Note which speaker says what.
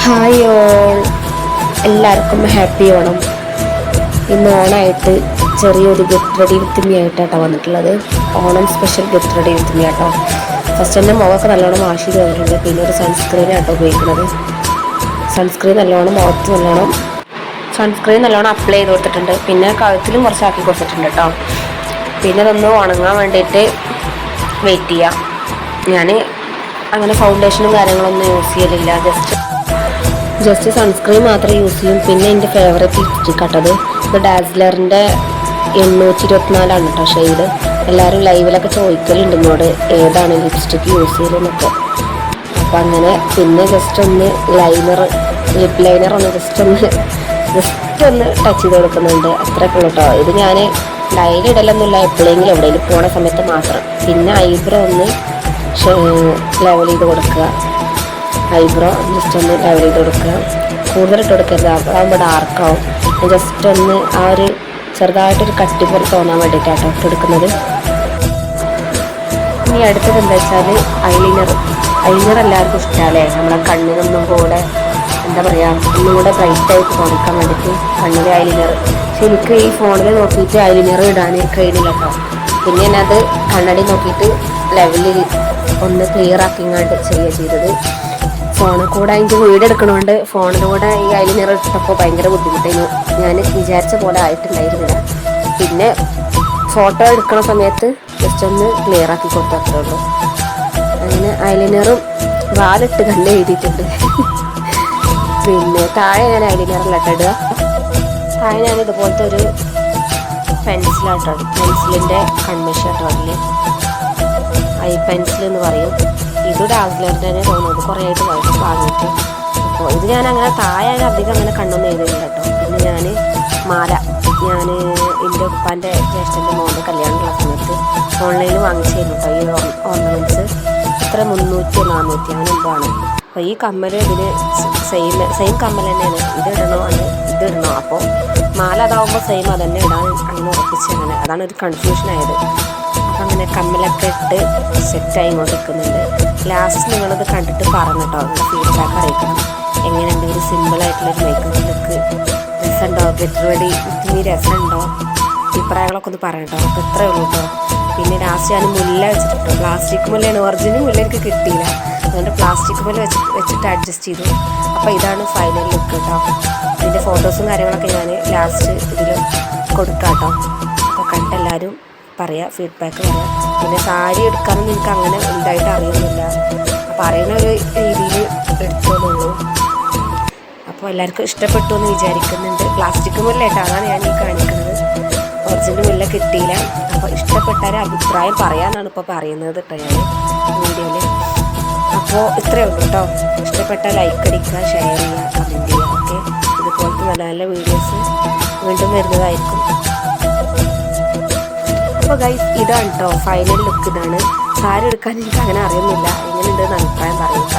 Speaker 1: Hi all, എല്ലാവർക്കും happy Onam. ഇന്ന് ഓണമായിട്ട് ചെറിയൊരു ഗെറ്റ് റെഡി വിത്ത് മീ ആയിട്ടാട്ടോ വന്നിട്ടുള്ളത്. Onam special get ready with me ആട്ടോ. ഫസ്റ്റ് തന്നെ മുഖമൊക്കെ നല്ലോണം വാഷ് ചെയ്ത് വന്നിട്ടുണ്ട്. പിന്നെ ഒരു സൺസ്ക്രീനാട്ടോ ഉപയോഗിക്കുന്നത്. സൺസ്ക്രീൻ നല്ലോണം അപ്ലൈ ചെയ്ത് കൊടുത്തിട്ടുണ്ട്. പിന്നെ കഴുത്തിലും കുറച്ചാക്കി കൊടുത്തിട്ടുണ്ട് കേട്ടോ. പിന്നെ അതൊന്ന് ഉണങ്ങാൻ വേണ്ടിയിട്ട് വെയിറ്റ് ചെയ്യാം. ഞാൻ അങ്ങനെ ഫൗണ്ടേഷനും കാര്യങ്ങളൊന്നും യൂസ് ചെയ്യലില്ല. ജസ്റ്റ് സൺസ്ക്രീൻ മാത്രമേ യൂസ് ചെയ്യും. പിന്നെ എൻ്റെ ഫേവറേറ്റ് ലിപ്സ്റ്റിക് ആട്ടത്. ഇത് ഡാസ്ലറിൻ്റെ 824 കേട്ടോ ഷെയ്ഡ്. എല്ലാവരും ലൈവിലൊക്കെ ചോദിക്കലുണ്ട് എന്നോട് ഏതാണ് ലിപ്സ്റ്റിക്ക് യൂസ് ചെയ്തതെന്നൊക്കെ. അപ്പം അങ്ങനെ പിന്നെ ജസ്റ്റ് ഒന്ന് ലിപ്പ് ലൈനർ ഒന്ന് ജസ്റ്റ് ഒന്ന് ടച്ച് ചെയ്ത് കൊടുക്കുന്നുണ്ട്. അത്രയൊക്കെ ഉള്ളൂ കേട്ടോ. ഇത് ഞാൻ ഡയലി ഇടലൊന്നുമില്ല, എപ്പോഴെങ്കിലും എവിടെയെങ്കിലും പോണ സമയത്ത് മാത്രം. പിന്നെ ഐബ്രോ ഒന്ന് ലെവൽ ചെയ്ത് കൊടുക്കുക. ഐബ്രോ ജസ്റ്റ് ഒന്ന് ലെവൽ ചെയ്ത് കൊടുക്കുക. കൂടുതൽ ഇട്ട് കൊടുക്കരുത്, അതാകുമ്പോൾ ഡാർക്കാവും. ജസ്റ്റ് ഒന്ന് ആ ഒരു ചെറുതായിട്ടൊരു കട്ടി പോലെ തോന്നാൻ വേണ്ടിയിട്ടാട്ടോ ഇട്ട് കൊടുക്കുന്നത്. ഇനി അടുത്തത് എന്താ വെച്ചാൽ ഐലൈനർ എല്ലാവർക്കും ഇഷ്ടമല്ലേ. നമ്മളെ കണ്ണിനൊന്നും കൂടെ എന്താ പറയുക, ഒന്നും കൂടെ ബ്രൈറ്റായിട്ട് തോന്നിക്കാൻ വേണ്ടിയിട്ട് കണ്ണിൽ ഐലൈനർ. പക്ഷെ എനിക്ക് ഈ ഫോണിൽ നോക്കിയിട്ട് ഐലൈനർ ഇടാൻ കഴിയുന്നില്ല കേട്ടോ. പിന്നെ ഞാനത് കണ്ണടി നോക്കിയിട്ട് ലെവലിൽ ഒന്ന് ക്ലിയർ ആക്കിങ്ങാണ്ട് ചെയ്യുക ചെയ്തത്. ഫോണിൽ കൂടെ എനിക്ക് വീഡിയോ എടുക്കണോണ്ട് ഫോണിലൂടെ ഈ ഐലൈനർ ഇട്ടപ്പോൾ ഭയങ്കര ബുദ്ധിമുട്ടായിരുന്നു. ഞാൻ വിചാരിച്ച പോലെ ആയിട്ടുണ്ടായിരുന്നില്ല. പിന്നെ ഫോട്ടോ എടുക്കണ സമയത്ത് ജസ്റ്റ് ഒന്ന് ക്ലിയർ ആക്കി കൊടുത്തു, അത്രേ ഉള്ളൂ. അങ്ങനെ ഐലൈനറും വാലിട്ട് കണ്ട് എഴുതിയിട്ടുണ്ട്. പിന്നെ താഴെ ഞാൻ ഐലൈനറിലിട്ട് ഇടുക. താഴെ ഞാൻ ഇതുപോലത്തെ ഒരു പെൻസിലിൻ്റെ കൺമഷാട്ടോ. അതിൽ ഐ പെൻസിൽ എന്ന് പറയും. ഇത് ഡാസ്ലറിൻ്റെ തന്നെ തോന്നുന്നത്, കുറേ ആയിട്ട് വാങ്ങിയിട്ട്. അപ്പോൾ ഇത് ഞാൻ അങ്ങനെ താഴെ അധികം അങ്ങനെ കണ്ണൊന്നും എഴുതില്ല കേട്ടോ. പിന്നെ ഞാൻ മാല എൻ്റെ ഉപ്പാൻ്റെ ജ്യേഷ്ഠൻ്റെ മോൻ്റെ കല്യാണമുള്ള സമയത്ത് ഓൺലൈനിൽ വാങ്ങിച്ചായിരുന്നു കേട്ടോ. ഈ ഓർണമെൻറ്റ്സ് ഇത്ര 300-400 അങ്ങനെ എന്തോ ആണ്. അപ്പോൾ ഈ കമ്മൽ ഇതിന് സെയിം കമ്മൽ തന്നെയാണ്. ഇതിടണോ അപ്പോൾ മാല അതാവുമ്പോൾ സെയിം അതന്നെ ഇടാൻ അങ്ങനെ ഉറപ്പിച്ചങ്ങനെ. അതാണ് ഒരു കൺഫ്യൂഷൻ ആയത്. അപ്പം അങ്ങനെ കമ്മലൊക്കെ ഇട്ട് സെറ്റായി കൊണ്ടിരിക്കുന്നുണ്ട്. ലാസ്റ്റ് നിങ്ങളത് കണ്ടിട്ട് പറഞ്ഞിട്ടോ, നിങ്ങളുടെ ഫീഡ്ബാക്ക് അറിയിക്കണം. എങ്ങനെയുണ്ട് ഒരു സിമ്പിളായിട്ടുള്ളൊരു മേക്കപ്പ് ലുക്ക്? രസമുണ്ടോ? ഗെറ്റ് റെഡി വിത്ത് മീ രസമുണ്ടോ? അഭിപ്രായങ്ങളൊക്കെ ഒന്ന് പറയട്ടോ. അപ്പോൾ ഇത്രയേ ഉള്ളൂ കേട്ടോ. പിന്നെ ലാസ്റ്റ് ഞാൻ മുല്ല വെച്ചിട്ടോ. പ്ലാസ്റ്റിക് മുല്ലയാണ്, ഒറിജിനൽ മുല്ല എനിക്ക് കിട്ടിയില്ല. അതുകൊണ്ട് പ്ലാസ്റ്റിക് മുല്ല വെച്ചിട്ട് അഡ്ജസ്റ്റ് ചെയ്തു. അപ്പോൾ ഇതാണ് ഫൈനൽ ലുക്ക് കേട്ടോ. ഇതിൻ്റെ ഫോട്ടോസും കാര്യങ്ങളൊക്കെ ഞാൻ ലാസ്റ്റ് ഇതിൽ കൊടുക്കാം കേട്ടോ. അപ്പോൾ കണ്ടെല്ലാവരും പറയാം, ഫീഡ്ബാക്ക് പറയാം. പിന്നെ സാരി എടുക്കാനൊന്നും എനിക്ക് അങ്ങനെ വലുതായിട്ട് അറിയുന്നില്ല. അപ്പോൾ അറിയുന്ന ഒരു രീതിയിൽ എടുത്തോന്നുള്ളൂ. അപ്പോൾ എല്ലാവർക്കും ഇഷ്ടപ്പെട്ടു എന്ന് വിചാരിക്കുന്നുണ്ട്. പ്ലാസ്റ്റിക് മുല്ല കേട്ടോ, അതാണ് ഞാൻ ഈ കാണിക്കുന്നത്. ഒറിജിനൽ മുല്ല കിട്ടിയില്ല. അപ്പോൾ ഇഷ്ടപ്പെട്ടാൽ അഭിപ്രായം പറയാമെന്നാണ് ഇപ്പോൾ പറയുന്നത് കേട്ടോ ഞാൻ വീഡിയോയിൽ. അപ്പോൾ ഇത്രയേ ഉള്ളൂ കേട്ടോ. ഇഷ്ടപ്പെട്ടാൽ ലൈക്ക് അടിക്കുക, ഷെയർ ചെയ്യുക, കമൻറ്റ് ചെയ്യുക. ഓക്കെ, ഇതുപോലത്തെ നല്ല നല്ല വീഡിയോസ് വീണ്ടും വരുന്നതായിരിക്കും. അപ്പോൾ ഗൈസ്, ഇതാണ് കേട്ടോ ഫൈനൽ ലുക്ക്. ഇതാണ്. സാരി എടുക്കാൻ എനിക്ക് അങ്ങനെ അറിയുന്നില്ല. എങ്ങനെയുണ്ടെന്ന് അഭിപ്രായം പറയുക.